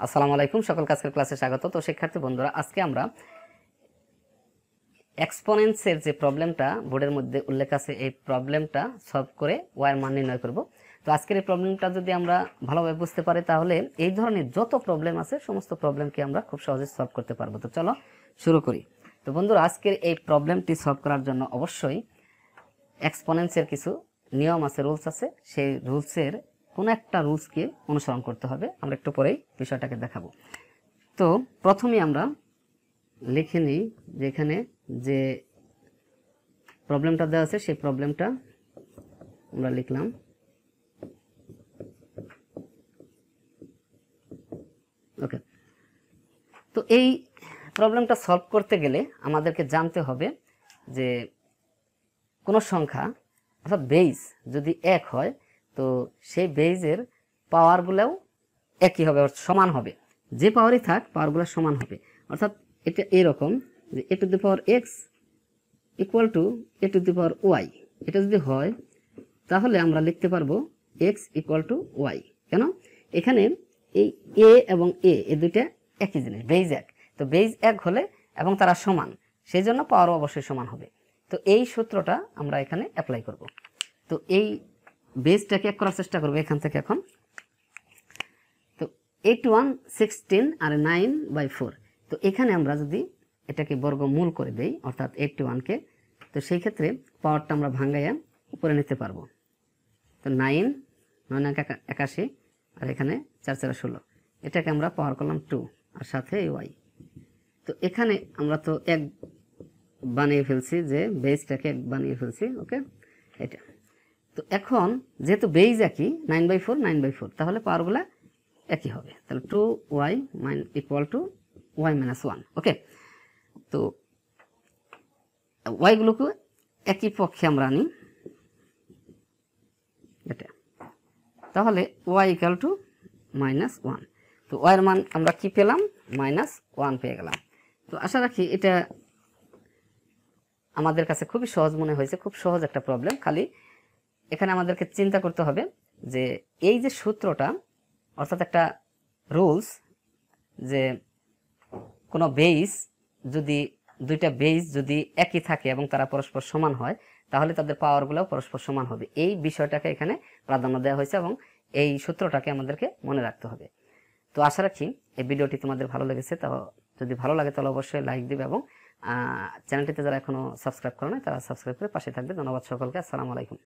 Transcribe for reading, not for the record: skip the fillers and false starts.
আসসালামু আলাইকুম, সকলকে আজকের ক্লাসে স্বাগত। তো শিক্ষার্থী বন্ধুরা, আজকে আমরা এক্সপোনেন্টসের যে প্রবলেমটা বোর্ডের মধ্যে উল্লেখ আছে এই প্রবলেমটা সলভ করে ওয়াই এর মান নির্ণয় করব। তো আজকের এই প্রবলেমটা যদি আমরা ভালোভাবে বুঝতে পারি তাহলে এই ধরনের যত প্রবলেম আছে সমস্ত প্রবলেমকে আমরা খুব সহজে সলভ করতে পারবো। তো চলো শুরু করি। তো বন্ধুরা, আজকের এই প্রবলেমটি সলভ করার জন্য অবশ্যই এক্সপোনেন্টসের কিছু নিয়ম আছে, রুলস আছে। সেই রুলসের কোনো একটা রুলসকে অনুসরণ করতে হবে। আমরা একটু পরেই বিষয়টাকে দেখাবো। তো প্রথমে আমরা লিখে নিই যেখানে যে প্রবলেমটা দেওয়া আছে সেই প্রবলেমটা আমরা লিখলাম। ওকে, তো এই প্রবলেমটা সলভ করতে গেলে আমাদেরকে জানতে হবে যে কোনো সংখ্যা অর্থাৎ বেজ যদি 1 হয় তো সেই বেজের পাওয়ারগুলোও একই হবে, সমান হবে। যে পাওয়ারই থাক পাওয়ারগুলো সমান হবে। অর্থাৎ এটা এরকম যে a to the power x equal to a to the power y। এটা যদি হয় তাহলে আমরা লিখতে পারবো x ইকুয়াল টু y। কেন? এখানে এই a এবং a এই দুইটা একই জিনিস, বেজ 1। তো বেজ 1 হলে এবং তারা সমান, সেই জন্য পাওয়ারও অবশ্যই সমান হবে। তো এই সূত্রটা আমরা এখানে অ্যাপ্লাই করব। তো এই বেজটাকে এক করার চেষ্টা করবো এখান থেকে। এখন তো 81 16 আর 9/4। তো এখানে আমরা যদি এটাকে বর্গমূল করে দেই অর্থাৎ 81কে, তো সেই ক্ষেত্রে পাওয়ারটা আমরা ভাঙাইয়া উপরে নিতে পারবো। তো 9 9 81 আর এখানে 4 4 16, এটাকে আমরা পাওয়ার করলাম 2 আর সাথে এই y। তো এখানে আমরা তো 1 বানিয়ে ফেলছি, যে বেজটাকে 1 বানিয়ে ফেলছি। ওকে, এটা তো এখন যেহেতু বেজ একই 9/4 9/4, তাহলে পাওয়ারগুলা একই হবে। তাহলে 2y equal to y minus 1। ওকে, তো y গুলোকে একই পক্ষে আমরা আনি এটা, তাহলে y ইকুয়াল টু -1। তো y এর মান আমরা কি পেলাম? -1 পেয়ে গেলাম। তো আশা রাখি এটা আমাদের কাছে খুবই সহজ মনে হয়েছে। খুব সহজ একটা প্রবলেম। খালি এখানে আমাদেরকে চিন্তা করতে হবে যে এই যে সূত্রটা অর্থাৎ একটা রুলস, যে কোনো বেস যদি দুইটা বেস যদি একই থাকে এবং তারা পরস্পর সমান হয় তাহলে তাদের পাওয়ারগুলোও পরস্পর সমান হবে। এই বিষয়টাকে এখানে প্রাধান্য দেওয়া হয়েছে এবং এই সূত্রটাকে আমাদেরকে মনে রাখতে হবে। তো আশা রাখি এই ভিডিওটি তোমাদের ভালো লেগেছে। তো যদি ভালো লাগে তাহলে অবশ্যই লাইক দিবে এবং চ্যানেলটিতে যারা এখনো সাবস্ক্রাইব করে না তারা সাবস্ক্রাইব করে পাশে থাকবে। ধন্যবাদ সকলকে। আসসালামু আলাইকুম।